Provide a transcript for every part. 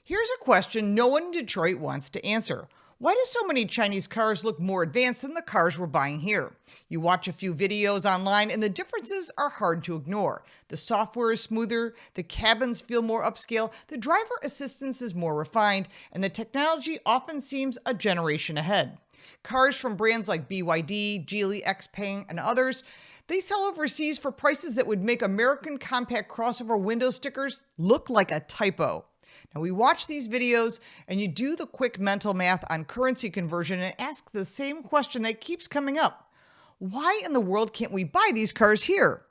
Here's a question no one in Detroit wants to answer. Why do so many Chinese cars look more advanced than the cars we're buying here? You watch a few videos online and the differences are hard to ignore. The software is smoother, the cabins feel more upscale, the driver assistance is more refined, and the technology often seems a generation ahead. Cars from brands like BYD, Geely, XPeng, and others, they sell overseas for prices that would make American compact crossover window stickers look like a typo. Now, we watch these videos and you do the quick mental math on currency conversion and ask the same question that keeps coming up. Why in the world can't we buy these cars here?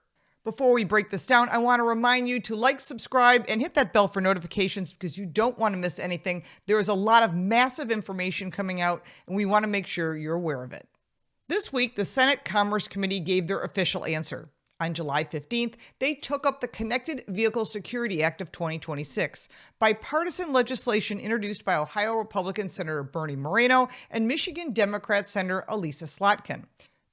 Before we break this down, I want to remind you to like, subscribe, and hit that bell for notifications because you don't want to miss anything. There is a lot of massive information coming out and we want to make sure you're aware of it. This week, the Senate Commerce Committee gave their official answer. On July 15th, they took up the Connected Vehicle Security Act of 2026, bipartisan legislation introduced by Ohio Republican Senator Bernie Moreno and Michigan Democrat Senator Elisa Slotkin.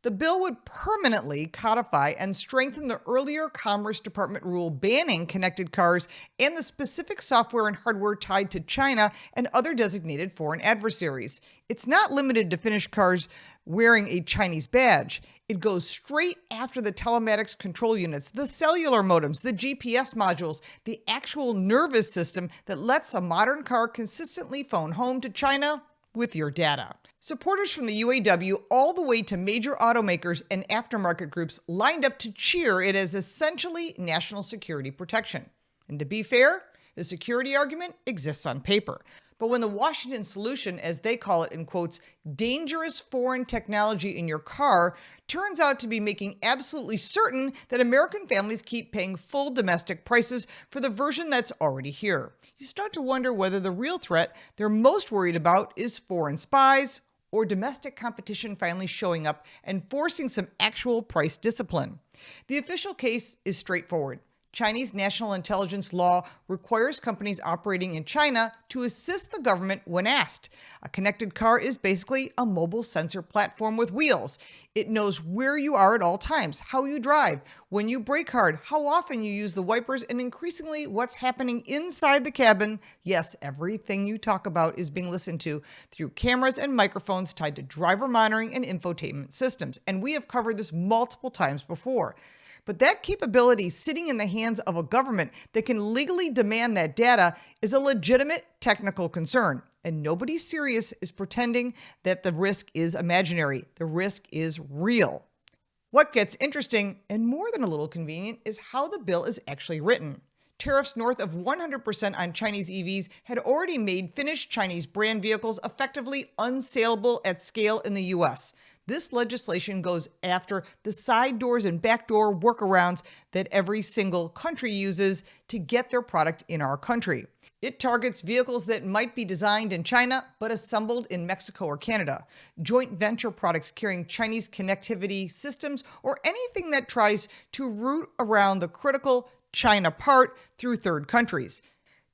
The bill would permanently codify and strengthen the earlier Commerce Department rule banning connected cars and the specific software and hardware tied to China and other designated foreign adversaries. It's not limited to finished cars wearing a Chinese badge. It goes straight after the telematics control units, the cellular modems, the GPS modules, the actual nervous system that lets a modern car consistently phone home to China with your data. Supporters from the UAW all the way to major automakers and aftermarket groups lined up to cheer it as essentially national security protection. And to be fair, the security argument exists on paper. But when the Washington solution, as they call it in quotes, dangerous foreign technology in your car, turns out to be making absolutely certain that American families keep paying full domestic prices for the version that's already here, you start to wonder whether the real threat they're most worried about is foreign spies or domestic competition finally showing up and forcing some actual price discipline. The official case is straightforward. Chinese national intelligence law requires companies operating in China to assist the government when asked. A connected car is basically a mobile sensor platform with wheels. It knows where you are at all times, how you drive, when you brake hard, how often you use the wipers, and increasingly what's happening inside the cabin. Yes, everything you talk about is being listened to through cameras and microphones tied to driver monitoring and infotainment systems. And we have covered this multiple times before. But that capability sitting in the hands of a government that can legally demand that data is a legitimate technical concern. And nobody serious is pretending that the risk is imaginary. The risk is real. What gets interesting and more than a little convenient is how the bill is actually written. Tariffs north of 100% on Chinese EVs had already made finished Chinese brand vehicles effectively unsaleable at scale in the U.S. This legislation goes after the side doors and backdoor workarounds that every single country uses to get their product in our country. It targets vehicles that might be designed in China but assembled in Mexico or Canada, joint venture products carrying Chinese connectivity systems, or anything that tries to route around the critical China part through third countries.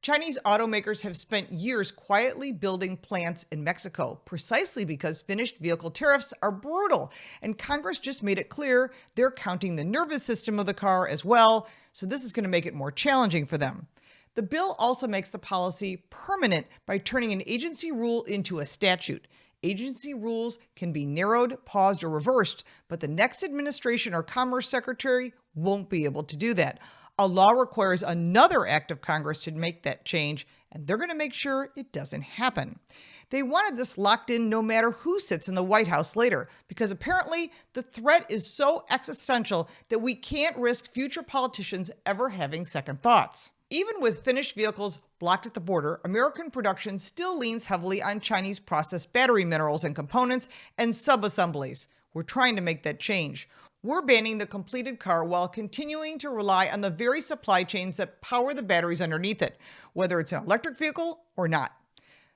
Chinese automakers have spent years quietly building plants in Mexico, precisely because finished vehicle tariffs are brutal, and Congress just made it clear they're counting the nervous system of the car as well, so this is going to make it more challenging for them. The bill also makes the policy permanent by turning an agency rule into a statute. Agency rules can be narrowed, paused, or reversed, but the next administration or Commerce Secretary won't be able to do that. A law requires another act of Congress to make that change, and they're going to make sure it doesn't happen. They wanted this locked in no matter who sits in the White House later, because apparently the threat is so existential that we can't risk future politicians ever having second thoughts. Even with finished vehicles blocked at the border, American production still leans heavily on Chinese processed battery minerals and components and sub-assemblies. We're trying to make that change. We're banning the completed car while continuing to rely on the very supply chains that power the batteries underneath it, whether it's an electric vehicle or not.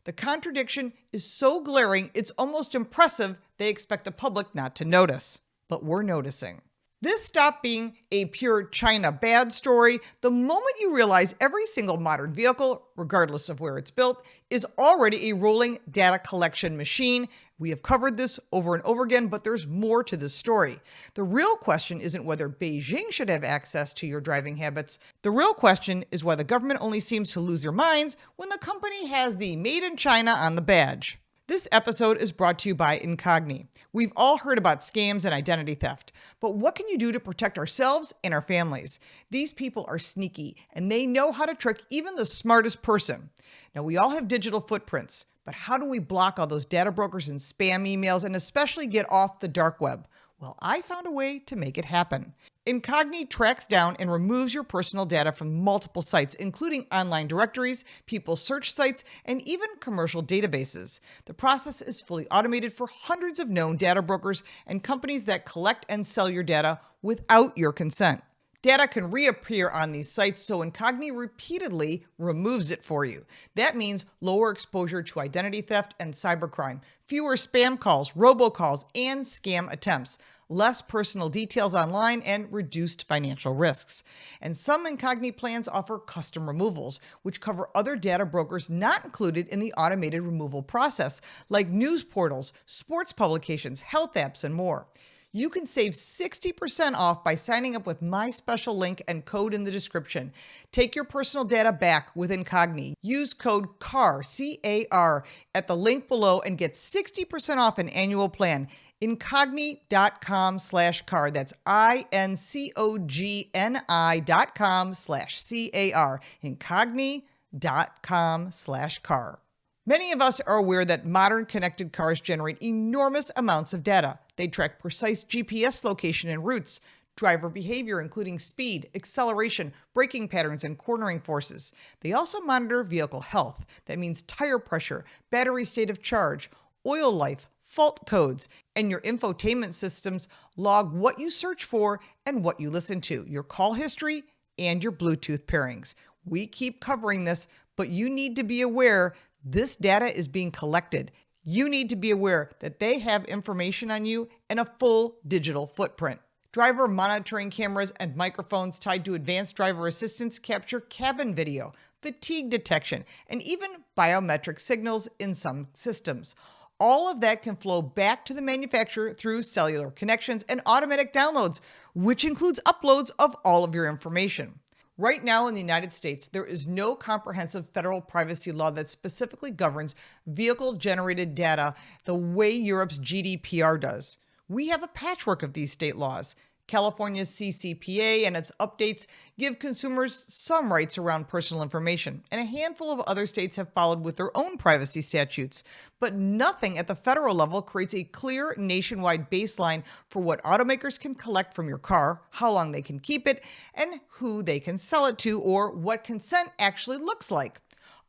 The contradiction is so glaring, it's almost impressive they expect the public not to notice. But we're noticing. This stopped being a pure China bad story the moment you realize every single modern vehicle, regardless of where it's built, is already a rolling data collection machine, We have covered this over and over again, but there's more to this story. The real question isn't whether Beijing should have access to your driving habits. The real question is why the government only seems to lose their minds when the company has the Made in China on the badge. This episode is brought to you by Incogni. We've all heard about scams and identity theft, but what can you do to protect ourselves and our families? These people are sneaky, and they know how to trick even the smartest person. Now, we all have digital footprints, but how do we block all those data brokers and spam emails and especially get off the dark web? Well, I found a way to make it happen. Incogni tracks down and removes your personal data from multiple sites, including online directories, people's search sites, and even commercial databases. The process is fully automated for hundreds of known data brokers and companies that collect and sell your data without your consent. Data can reappear on these sites, so Incogni repeatedly removes it for you. That means lower exposure to identity theft and cybercrime, fewer spam calls, robocalls, and scam attempts, less personal details online, and reduced financial risks. And some Incogni plans offer custom removals, which cover other data brokers not included in the automated removal process, like news portals, sports publications, health apps, and more. You can save 60% off by signing up with my special link and code in the description. Take your personal data back with Incogni. Use code CAR, C-A-R, at the link below and get 60% off an annual plan. Incogni.com/car. That's INCOGNI.com/CAR. Incogni.com/car. Many of us are aware that modern connected cars generate enormous amounts of data. They track precise GPS location and routes, driver behavior, including speed, acceleration, braking patterns, and cornering forces. They also monitor vehicle health. That means tire pressure, battery state of charge, oil life, fault codes, and your infotainment systems log what you search for and what you listen to, your call history, and your Bluetooth pairings. We keep covering this, but you need to be aware this data is being collected. You need to be aware that they have information on you and a full digital footprint. Driver monitoring cameras and microphones tied to advanced driver assistance capture cabin video, fatigue detection, and even biometric signals in some systems. All of that can flow back to the manufacturer through cellular connections and automatic downloads, which includes uploads of all of your information. Right now in the United States, there is no comprehensive federal privacy law that specifically governs vehicle-generated data the way Europe's GDPR does. We have a patchwork of these state laws. California's CCPA and its updates give consumers some rights around personal information, and a handful of other states have followed with their own privacy statutes. But nothing at the federal level creates a clear nationwide baseline for what automakers can collect from your car, how long they can keep it, and who they can sell it to, or what consent actually looks like.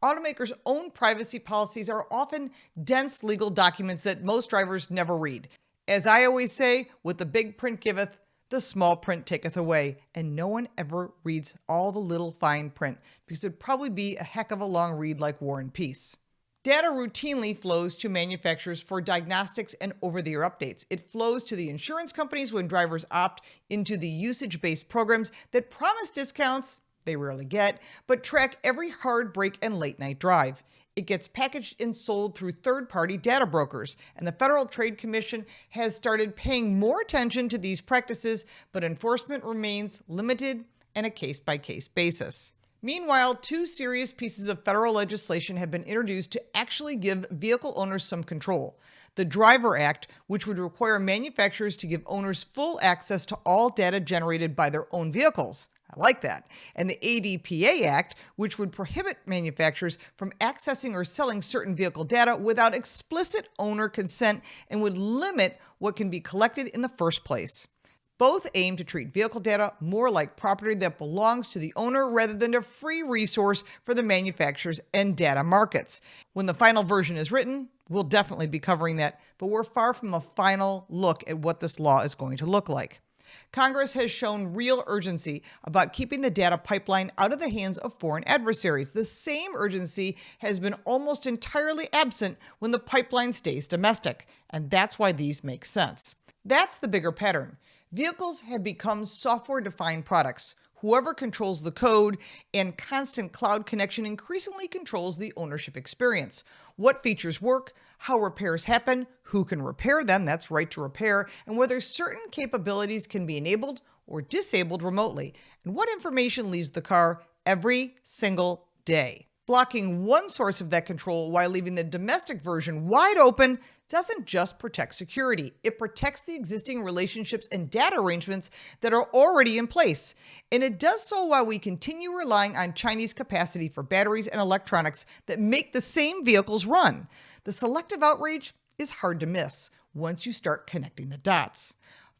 Automakers' own privacy policies are often dense legal documents that most drivers never read. As I always say, what the big print giveth, the small print taketh away, and no one ever reads all the little fine print because it'd probably be a heck of a long read like War and Peace. Data routinely flows to manufacturers for diagnostics and over-the-air updates. It flows to the insurance companies when drivers opt into the usage-based programs that promise discounts they rarely get, but track every hard break and late-night drive. It gets packaged and sold through third-party data brokers, and the Federal Trade Commission has started paying more attention to these practices, but enforcement remains limited and a case-by-case basis. Meanwhile, two serious pieces of federal legislation have been introduced to actually give vehicle owners some control. The Driver Act, which would require manufacturers to give owners full access to all data generated by their own vehicles. I like that. And the ADPA Act, which would prohibit manufacturers from accessing or selling certain vehicle data without explicit owner consent and would limit what can be collected in the first place. Both aim to treat vehicle data more like property that belongs to the owner rather than a free resource for the manufacturers and data markets. When the final version is written, we'll definitely be covering that, but we're far from a final look at what this law is going to look like. Congress has shown real urgency about keeping the data pipeline out of the hands of foreign adversaries. The same urgency has been almost entirely absent when the pipeline stays domestic, and that's why these make sense. That's the bigger pattern. Vehicles have become software-defined products. Whoever controls the code and constant cloud connection increasingly controls the ownership experience. What features work, how repairs happen, who can repair them, that's right to repair, and whether certain capabilities can be enabled or disabled remotely, and what information leaves the car every single day. Blocking one source of that control while leaving the domestic version wide open doesn't just protect security. It protects the existing relationships and data arrangements that are already in place. And it does so while we continue relying on Chinese capacity for batteries and electronics that make the same vehicles run. The selective outrage is hard to miss once you start connecting the dots.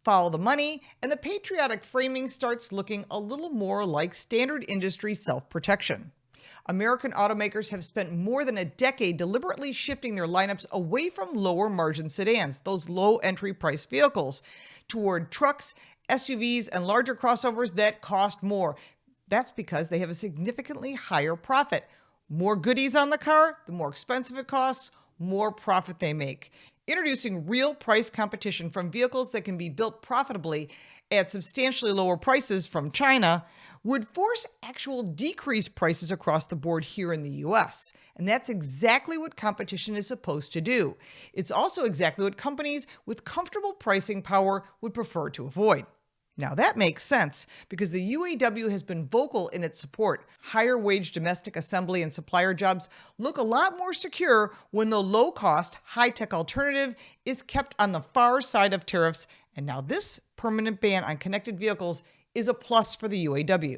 Follow the money, and the patriotic framing starts looking a little more like standard industry self-protection. American automakers have spent more than a decade deliberately shifting their lineups away from lower margin sedans, those low entry price vehicles, toward trucks, SUVs, and larger crossovers that cost more. That's because they have a significantly higher profit. More goodies on the car, the more expensive it costs, more profit they make. Introducing real price competition from vehicles that can be built profitably at substantially lower prices from China would force actual decreased prices across the board here in the US. And that's exactly what competition is supposed to do. It's also exactly what companies with comfortable pricing power would prefer to avoid. Now that makes sense because the UAW has been vocal in its support. Higher wage domestic assembly and supplier jobs look a lot more secure when the low-cost, high-tech alternative is kept on the far side of tariffs. And now this permanent ban on connected vehicles is a plus for the UAW.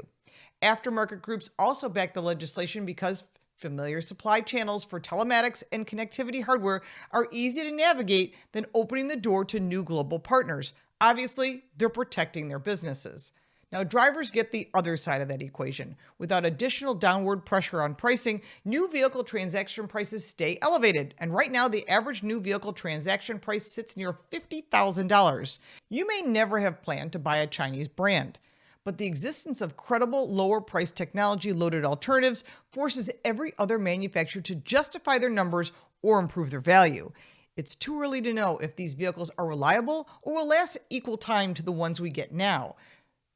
Aftermarket groups also back the legislation because familiar supply channels for telematics and connectivity hardware are easy to navigate than opening the door to new global partners. Obviously, they're protecting their businesses. Now, drivers get the other side of that equation. Without additional downward pressure on pricing, new vehicle transaction prices stay elevated. And right now, the average new vehicle transaction price sits near $50,000. You may never have planned to buy a Chinese brand, but the existence of credible, lower-priced technology-loaded alternatives forces every other manufacturer to justify their numbers or improve their value. It's too early to know if these vehicles are reliable or will last equal time to the ones we get now.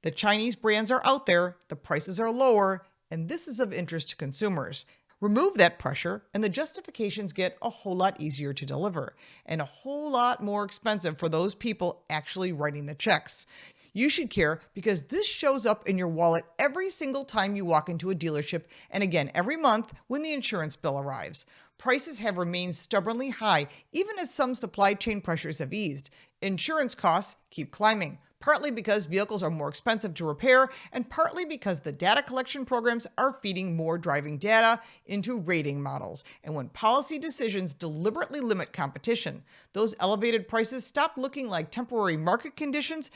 The Chinese brands are out there, the prices are lower, and this is of interest to consumers. Remove that pressure, and the justifications get a whole lot easier to deliver, and a whole lot more expensive for those people actually writing the checks. You should care because this shows up in your wallet every single time you walk into a dealership, and again every month when the insurance bill arrives. Prices have remained stubbornly high, even as some supply chain pressures have eased. Insurance costs keep climbing, partly because vehicles are more expensive to repair, and partly because the data collection programs are feeding more driving data into rating models. And when policy decisions deliberately limit competition, those elevated prices stop looking like temporary market conditions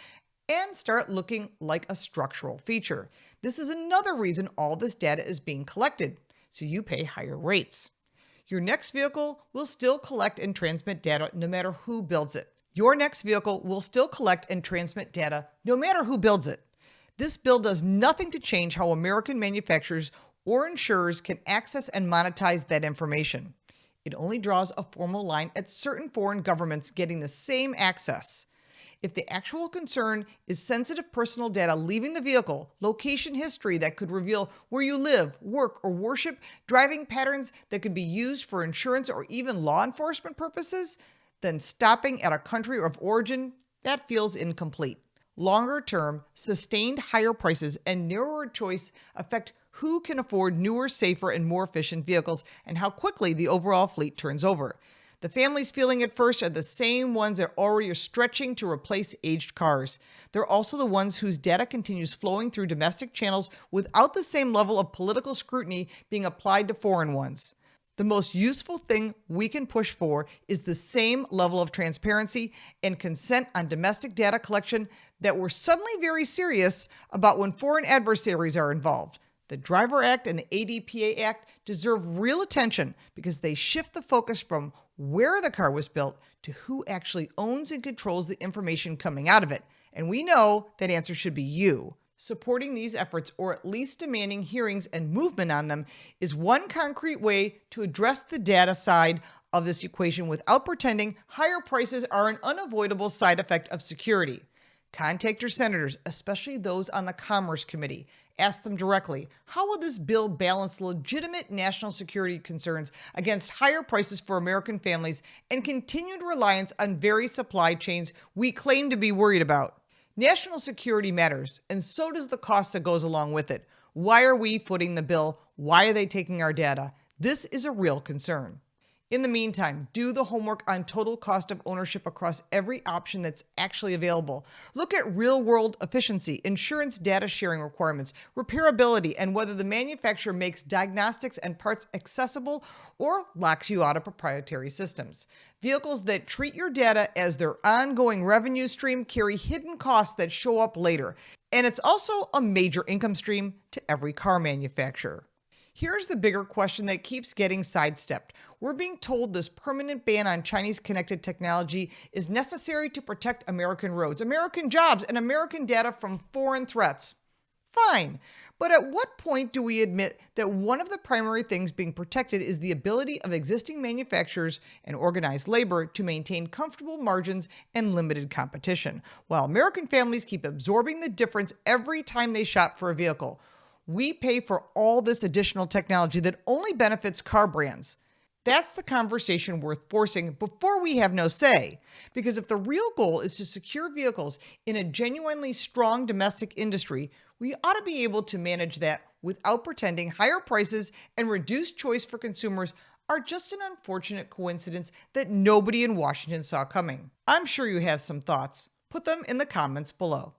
and start looking like a structural feature. This is another reason all this data is being collected, so you pay higher rates. Your next vehicle will still collect and transmit data no matter who builds it. Your next vehicle will still collect and transmit data no matter who builds it. This bill does nothing to change how American manufacturers or insurers can access and monetize that information. It only draws a formal line at certain foreign governments getting the same access. If the actual concern is sensitive personal data leaving the vehicle, location history that could reveal where you live, work, or worship, driving patterns that could be used for insurance or even law enforcement purposes, then stopping at a country of origin, that feels incomplete. Longer term, sustained higher prices and narrower choice affect who can afford newer, safer, and more efficient vehicles and how quickly the overall fleet turns over. The families feeling it first are the same ones that already are stretching to replace aged cars. They're also the ones whose data continues flowing through domestic channels without the same level of political scrutiny being applied to foreign ones. The most useful thing we can push for is the same level of transparency and consent on domestic data collection that we're suddenly very serious about when foreign adversaries are involved. The Driver Act and the ADPA Act deserve real attention because they shift the focus from where the car was built to who actually owns and controls the information coming out of it. And we know that answer should be you. Supporting these efforts, or at least demanding hearings and movement on them, is one concrete way to address the data side of this equation without pretending higher prices are an unavoidable side effect of security. Contact your senators, especially those on the Commerce Committee. Ask them directly, how will this bill balance legitimate national security concerns against higher prices for American families and continued reliance on very supply chains we claim to be worried about? National security matters, and so does the cost that goes along with it. Why are we footing the bill? Why are they taking our data? This is a real concern. In the meantime, do the homework on total cost of ownership across every option that's actually available. Look at real-world efficiency, insurance data sharing requirements, repairability, and whether the manufacturer makes diagnostics and parts accessible or locks you out of proprietary systems. Vehicles that treat your data as their ongoing revenue stream carry hidden costs that show up later, and it's also a major income stream to every car manufacturer. Here's the bigger question that keeps getting sidestepped. We're being told this permanent ban on Chinese connected technology is necessary to protect American roads, American jobs, and American data from foreign threats. Fine, but at what point do we admit that one of the primary things being protected is the ability of existing manufacturers and organized labor to maintain comfortable margins and limited competition, while American families keep absorbing the difference every time they shop for a vehicle? We pay for all this additional technology that only benefits car brands. That's the conversation worth forcing before we have no say. Because if the real goal is to secure vehicles in a genuinely strong domestic industry, we ought to be able to manage that without pretending higher prices and reduced choice for consumers are just an unfortunate coincidence that nobody in Washington saw coming. I'm sure you have some thoughts. Put them in the comments below.